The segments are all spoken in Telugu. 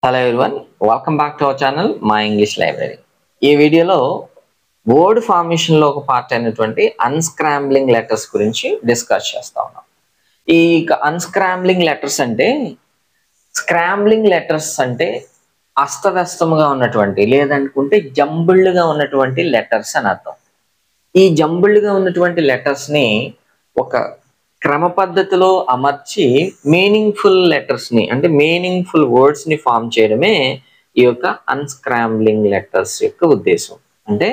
Hello everyone, welcome back to our channel, My English Library. ఈ వీడియోలో వర్డ్ ఫార్మేషన్ లో ఒక పార్ట్ అయినటువంటి అన్స్క్రాంబ్లింగ్ లెటర్స్ గురించి డిస్కస్ చేస్తా ఉన్నాం. ఈ అన్స్క్రాంబ్లింగ్ లెటర్స్ అంటే స్క్రాంబ్లింగ్ లెటర్స్ అంటే అస్తవ్యస్తముగా ఉన్నటువంటి లేదనుకుంటే జంబుల్డ్గా ఉన్నటువంటి లెటర్స్ అని అర్థం. ఈ జంబుల్డ్గా ఉన్నటువంటి లెటర్స్ ని ఒక క్రమ పద్ధతిలో అమర్చి మీనింగ్ఫుల్ లెటర్స్ ని అంటే మీనింగ్ఫుల్ వర్డ్స్ ని ఫామ్ చేయడమే ఈ యొక్క అన్స్క్రాంబ్లింగ్ లెటర్స్ యొక్క ఉద్దేశం. అంటే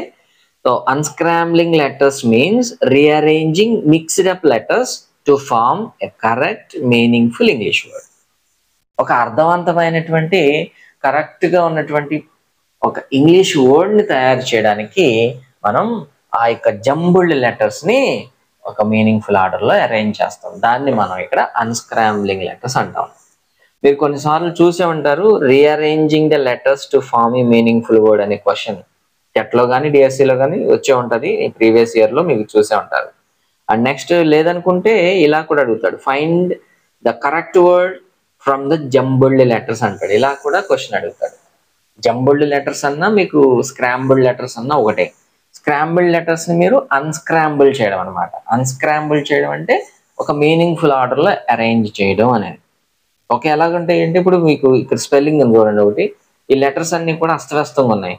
unscrambling letters means rearranging mixed up letters to form a correct meaningful English word. ఒక అర్థవంతమైనటువంటి కరెక్ట్ గా ఉన్నటువంటి ఒక ఇంగ్లీష్ వర్డ్ ని తయారు చేయడానికి మనం ఆ యొక్క జంబుల్డ్ లెటర్స్ ని ఒక మీనింగ్ఫుల్ ఆర్డర్ లో అరేంజ్ చేస్తాం. దాన్ని మనం ఇక్కడ అన్స్క్రాంబ్లింగ్ లెటర్స్ అంటాం. మీరు కొన్నిసార్లు చూసే ఉంటారు rearranging the letters to form a meaningful word అనే క్వశ్చన్ టెట్లో కానీ డిఎస్సిలో కానీ వచ్చే ఉంటుంది. ప్రీవియస్ ఇయర్ లో మీకు చూసే ఉంటారు. అండ్ నెక్స్ట్ లేదనుకుంటే ఇలా కూడా అడుగుతాడు, find the correct word from the jumbled letters అంటాడు. ఇలా కూడా క్వశ్చన్ అడుగుతాడు. జంబుల్డ్ లెటర్స్ అన్నా మీకు స్క్రాంబుల్డ్ లెటర్స్ అన్నా ఒకటే. స్క్రాంబుల్డ్ లెటర్స్ ని మీరు అన్స్క్రాంబుల్ చేయడం అనమాట. అన్స్క్రాంబుల్ చేయడం అంటే ఒక మీనింగ్ఫుల్ ఆర్డర్ లో అరేంజ్ చేయడం అనేది. ఓకే, ఎలాగంటే ఏంటి, ఇప్పుడు మీకు ఇక్కడ స్పెల్లింగ్ ఉంది చూడండి ఒకటి. ఈ లెటర్స్ అన్ని కూడా అస్తవ్యస్తంగా ఉన్నాయి.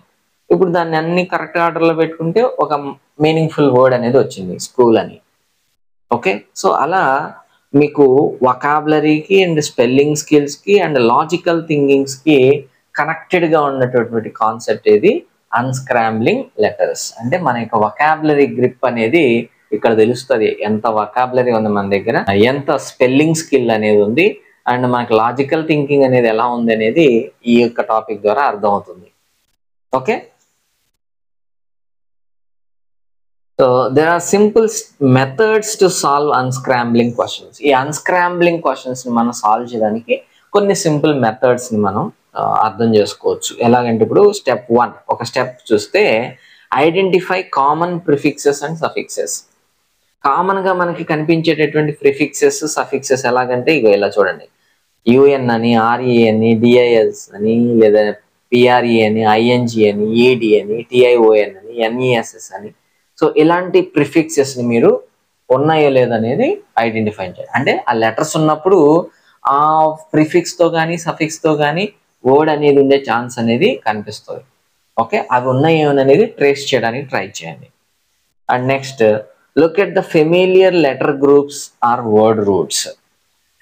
ఇప్పుడు దాన్ని అన్ని కరెక్ట్ ఆర్డర్ లో పెట్టుకుంటే ఒక మీనింగ్ఫుల్ వర్డ్ అనేది వచ్చింది, స్కూల్ అని. ఓకే, సో అలా మీకు వొకాబులరీకి అండ్ స్పెల్లింగ్ స్కిల్స్ కి అండ్ లాజికల్ థింకింగ్స్ కి కనెక్టెడ్ గా ఉన్నటువంటి కాన్సెప్ట్ ఇది అన్స్క్రాంబ్లింగ్ లెటర్స్. అంటే మన యొక్క వొకాబులరీ గ్రిప్ అనేది ఇక్కడ తెలుస్తుంది. ఎంత వొకాబులరీ ఉంది మన దగ్గర, ఎంత స్పెల్లింగ్ స్కిల్ అనేది ఉంది, అండ్ మనకి లాజికల్ థింకింగ్ అనేది ఎలా ఉంది అనేది ఈ యొక్క టాపిక్ ద్వారా అర్థమవుతుంది. Okay, so there are simple methods to solve unscrambling questions. ఈ unscrambling questions ని మనం సాల్వ్ చేయడానికి కొన్ని సింపుల్ మెథడ్స్ ని మనం అర్థం చేసుకోవచ్చు. ఎలాగంటే ఇప్పుడు స్టెప్ 1 ఒక స్టెప్ చూస్తే identify common prefixes and suffixes. Common గా మనకి కనిపించేటటువంటి ప్రిఫిక్సెస్ సఫిక్సెస్ ఎలాగంటే ఇగో ఇలా చూడండి, యుఎన్ అని, ఆర్ఈ అని, డిఐఎస్ అని, లేదా పిఆర్ఈ అని, ఐఎన్జి అని, ఏడి అని, టిఐఓఎన్ అని, ఎన్ఈఎస్ఎస్ అని. సో ఇలాంటి ప్రిఫిక్సెస్ ని మీరు ఉన్నాయో లేదనేది ఐడెంటిఫై చేయాలి. అంటే ఆ లెటర్స్ ఉన్నప్పుడు ఆ ప్రిఫిక్స్ తో కానీ సఫిక్స్ తో కానీ వర్డ్ అనేది ఉండే ఛాన్స్ అనేది కనిపిస్తుంది. ఓకే, అవి ఉన్నాయో అనేది ట్రేస్ చేయడానికి ట్రై చేయండి. And next look at the familiar letter groups or word roots.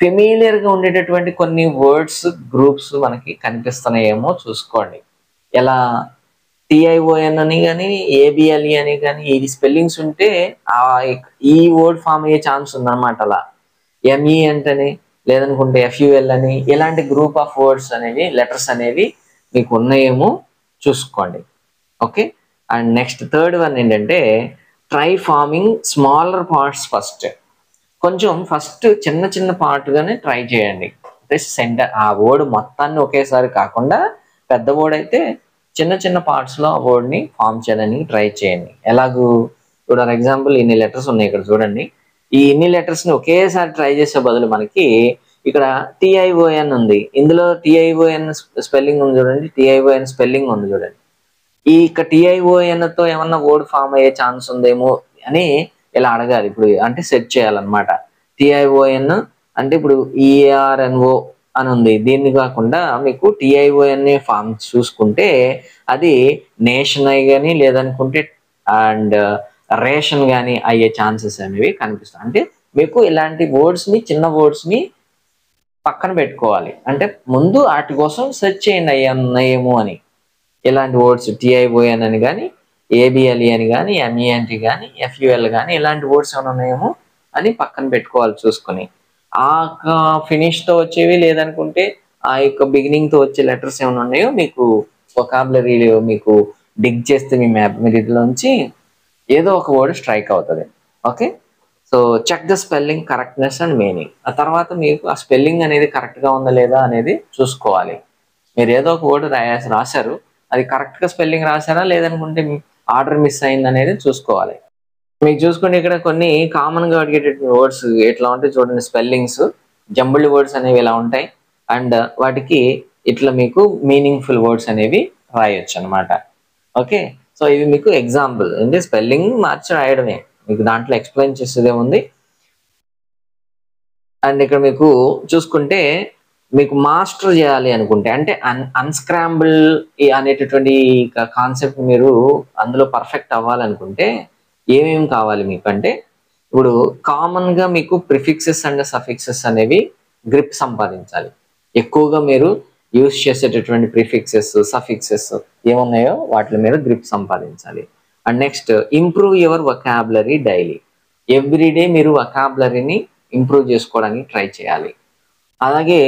Familiar గా ఉండేటటువంటి కొన్ని వర్డ్స్ గ్రూప్స్ మనకి కనిపిస్తున్నాయేమో చూసుకోండి. ఎలా టిఐఓఎన్ అని కానీ, ఏబిఎల్ఈ అని కానీ, ఇది స్పెల్లింగ్స్ ఉంటే ఈ వర్డ్ ఫామ్ అయ్యే ఛాన్స్ ఉందన్నమాట. అలా ఎంఈ అంటని, లేదనుకుంటే ఎఫ్యుఎల్ అని, ఇలాంటి గ్రూప్ ఆఫ్ వర్డ్స్ అనేవి లెటర్స్ అనేవి మీకు ఉన్నాయేమో చూసుకోండి. Okay, and next third one ఏంటంటే try forming smaller parts first. కొంచెం ఫస్ట్ చిన్న చిన్న పార్ట్ గానే ట్రై చేయండి. అంటే సెంటర్ ఆ వర్డ్ మొత్తాన్ని ఒకేసారి కాకుండా పెద్ద వర్డ్ అయితే చిన్న చిన్న పార్ట్స్ లో ఆ వర్డ్ ని ఫామ్ చేయడానికి ట్రై చేయండి. ఎలాగూ ఇప్పుడు ఫర్ ఎగ్జాంపుల్ ఇన్ని లెటర్స్ ఉన్నాయి ఇక్కడ చూడండి. ఈ ఇన్ని లెటర్స్ ని ఒకేసారి ట్రై చేసే బదులు మనకి ఇక్కడ టిఐఓఎన్ ఉంది, ఇందులో టిఐఓఎన్ స్పెల్లింగ్ ఉంది చూడండి, టిఐఓఎన్ స్పెల్లింగ్ ఉంది చూడండి. ఈ టిఐఓఎన్ తో ఏమన్నా వర్డ్ ఫామ్ అయ్యే ఛాన్స్ ఉందేమో అని ఇలా అడగాలి. ఇప్పుడు అంటే సెట్ చేయాలన్నమాట. టిఐఓఎన్ అంటే ఇప్పుడు ఈఆర్ఎన్ఓ అని ఉంది, దీన్ని కాకుండా మీకు టిఐఓఎన్ ఫామ్ చూసుకుంటే అది నేషన్ అయి కానీ లేదనుకుంటే అండ్ రేషన్ కానీ అయ్యే ఛాన్సెస్ అనేవి కనిపిస్తాయి. అంటే మీకు ఇలాంటి వర్డ్స్ ని చిన్న వర్డ్స్ ని పక్కన పెట్టుకోవాలి. అంటే ముందు వాటి కోసం సెర్చ్ చేయండి అయ్యాయేమో అని. ఇలాంటి వర్డ్స్ టిఐఓఎన్ అని కానీ, ఏబిఎల్ఈ అని కానీ, ఎంఈఎన్టీ కానీ, ఎఫ్యుఎల్ కానీ ఇలాంటి వర్డ్స్ ఏమైనా ఉన్నాయేమో అని పక్కన పెట్టుకోవాలి చూసుకొని. ఆ ఫినిష్ తో వచ్చేవి లేదనుకుంటే ఆ యొక్క బిగినింగ్ తో వచ్చే లెటర్స్ ఏమైనా ఉన్నాయో మీకు వొకాబులరీలో మీకు డిగ్ చేస్తే మీ మెమరీలోంచి ఏదో ఒక వర్డ్ స్ట్రైక్ అవుతుంది. Okay, so check the spelling correctness and meaning. ఆ తర్వాత మీకు ఆ స్పెల్లింగ్ అనేది కరెక్ట్ గా ఉందా లేదా అనేది చూసుకోవాలి. మీరు ఏదో ఒక వర్డ్ రాశారు, అది కరెక్ట్ గా స్పెల్లింగ్ రాశారా లేదనుకుంటే ఆర్డర్ మిస్ అయింది అనేది చూసుకోవాలి. మీకు చూసుకుంటే ఇక్కడ కొన్ని కామన్ గా అడిగేటటువంటి వర్డ్స్ ఎట్లా ఉంటాయి చూడండి. స్పెల్లింగ్స్ జంబుల్డ్ వర్డ్స్ అనేవి ఇలా ఉంటాయి. అండ్ వాటికి ఇట్లా మీకు మీనింగ్ఫుల్ వర్డ్స్ అనేవి రాయొచ్చు అనమాట. ఓకే, సో ఇవి మీకు ఎగ్జాంపుల్ అంటే స్పెల్లింగ్ మార్చి రాయడమే, మీకు దాంట్లో ఎక్స్ప్లెయిన్ చేసేదే ఉంది. అండ్ ఇక్కడ మీకు చూసుకుంటే మీకు మాస్టర్ చేయాలి అనుకుంటే అంటే అన్స్క్రాంబుల్ అనేటటువంటి కాన్సెప్ట్ మీరు అందులో పర్ఫెక్ట్ అవ్వాలనుకుంటే ఏమేమి కావాలి మీకు అంటే, ఇప్పుడు కామన్ గా మీకు ప్రిఫిక్సెస్ అండ్ సఫిక్సెస్ అనేవి గ్రిప్ సంపాదించాలి. ఎక్కువగా మీరు యూస్ చేసేటటువంటి ప్రిఫిక్సెస్ సఫిక్సెస్ ఏమున్నాయో వాటి మీద గ్రిప్ సంపాదించాలి. And next improve your vocabulary daily. Everyday మీరు వొకాబులరీని ఇంప్రూవ్ చేసుకోవడానికి ట్రై చేయాలి. అలాగే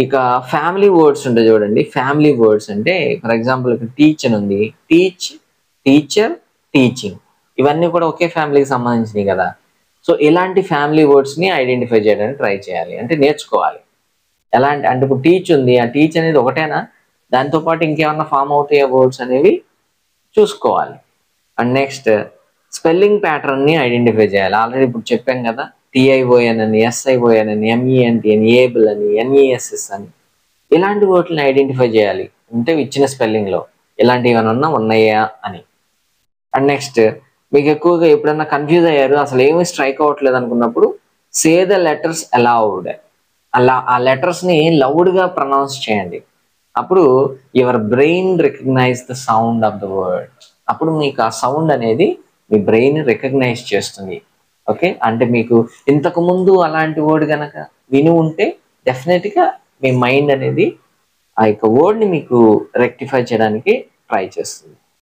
ఇక ఫ్యామిలీ వర్డ్స్ ఉంటాయి చూడండి. ఫ్యామిలీ వర్డ్స్ అంటే ఫర్ ఎగ్జాంపుల్ ఇక్కడ టీచ్ అని ఉంది, టీచ్, టీచర్, టీచింగ్, ఇవన్నీ కూడా ఒకే ఫ్యామిలీకి సంబంధించినవి కదా. సో ఇలాంటి ఫ్యామిలీ వర్డ్స్ ని ఐడెంటిఫై చేయడానికి ట్రై చేయాలి, అంటే నేర్చుకోవాలి. ఎలాంటి అంటే ఇప్పుడు టీచ్ ఉంది, ఆ టీచ్ అనేది ఒకటేనా, దాంతో పాటు ఇంకేమన్నా ఫామ్ అవుతాయో వర్డ్స్ అనేవి చూసుకోవాలి. అండ్ నెక్స్ట్ స్పెల్లింగ్ ప్యాటర్న్ ని ఐడెంటిఫై చేయాలి. ఆల్రెడీ ఇప్పుడు చెప్పాం కదా, టిఐఓఎన్ అని, ఎస్ఐఓఎన్ అని, ఎంఈఎన్టీ అని, ఏబుల్ అని, ఎన్ఈఎస్ఎస్ అని, ఇలాంటి వర్డ్ని ఐడెంటిఫై చేయాలి. అంటే ఇచ్చిన స్పెల్లింగ్ లో ఇలాంటివి ఏమన్నా ఉన్నాయా అని. అండ్ నెక్స్ట్ మీకు ఎక్కువగా ఎప్పుడన్నా కన్ఫ్యూజ్ అయ్యారు, అసలు ఏమీ స్ట్రైక్ అవ్వట్లేదు అనుకున్నప్పుడు సే ద లెటర్స్ అలౌడ్, అలా ఆ లెటర్స్ ని లౌడ్ గా ప్రొనౌన్స్ చేయండి. అప్పుడు your brain recognise the sound of the word. అప్పుడు మీకు ఆ సౌండ్ అనేది మీ బ్రెయిన్ రికగ్నైజ్ చేస్తుంది. ఓకే, అంటే మీకు ఇంతకు ముందు అలాంటి వర్డ్ కనుక విని ఉంటే డెఫినెట్ గా మీ మైండ్ అనేది ఆ యొక్క వర్డ్ ని మీకు రెక్టిఫై చేయడానికి ట్రై చేస్తుంది.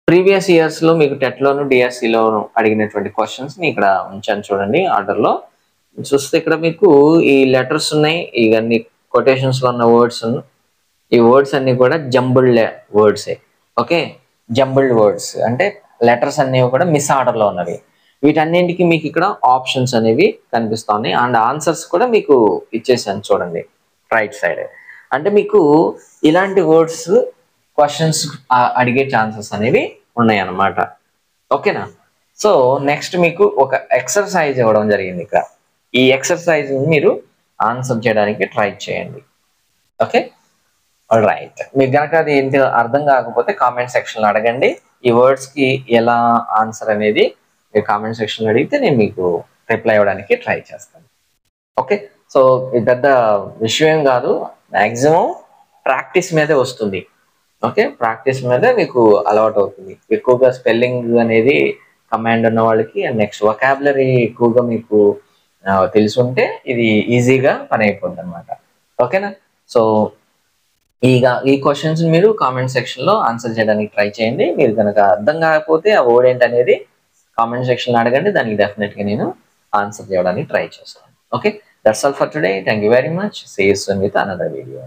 ప్రీవియస్ ఇయర్స్ లో మీకు టెట్లోను డిఎస్సిలోను అడిగినటువంటి క్వశ్చన్స్ ని ఇక్కడ ఉంచాను చూడండి ఆర్డర్ లో. చూస్తే ఇక్కడ మీకు ఈ లెటర్స్ ఉన్నాయి, ఇవన్నీ కొటేషన్స్ లో ఉన్న వర్డ్స్, ఈ వర్డ్స్ అన్ని కూడా జంబుల్డ్ వర్డ్సే. ఓకే, జంబుల్డ్ వర్డ్స్ అంటే లెటర్స్ అన్ని కూడా మిస్ ఆర్డర్ లో ఉన్నవి. వీటన్నింటికి మీకు ఇక్కడ ఆప్షన్స్ అనేవి కనిపిస్తున్నాయి అండ్ ఆన్సర్స్ కూడా మీకు ఇచ్చేసాను చూడండి రైట్ సైడ్. అంటే మీకు ఇలాంటి వర్డ్స్ క్వశ్చన్స్ అడిగే ఛాన్సెస్ అనేవి ఉన్నాయి అన్నమాట. ఓకేనా, సో నెక్స్ట్ మీకు ఒక ఎక్సర్సైజ్ ఇవ్వడం జరిగింది ఇక్కడ. ఈ ఎక్సర్సైజ్ మీరు ఆన్సర్ చేయడానికి ట్రై చేయండి. Okay, all right. మీకు కనుక అది ఏంటి అర్థం కాకపోతే కామెంట్ సెక్షన్లో అడగండి. ఈ వర్డ్స్కి ఎలా ఆన్సర్ అనేది మీరు కామెంట్ సెక్షన్లో అడిగితే నేను మీకు రిప్లై ఇవ్వడానికి ట్రై చేస్తాను. ఓకే, సో ఇది పెద్ద విషయం కాదు, మ్యాక్సిమం ప్రాక్టీస్ మీదే వస్తుంది. ఓకే, ప్రాక్టీస్ మీదే మీకు అలవాటు అవుతుంది. ఎక్కువగా స్పెల్లింగ్ అనేది కమాండ్ ఉన్న వాళ్ళకి అండ్ నెక్స్ట్ వొకాబులరీ ఎక్కువగా మీకు తెలుసుంటే ఇది ఈజీగా పని అయిపోద్ది అనమాట. ఓకేనా, సో ఈ క్వశ్చన్స్ మీరు కామెంట్ సెక్షన్ లో ఆన్సర్ చేయడానికి ట్రై చేయండి. మీరు కనుక అర్థం కాకపోతే ఆ వర్డ్ ఏంటి అనేది కామెంట్ సెక్షన్ లో అడగండి, దానికి డెఫినెట్ గా నేను ఆన్సర్ చేయడానికి ట్రై చేస్తాను. Okay, that's all for today. Thank you very much. See you soon with another video.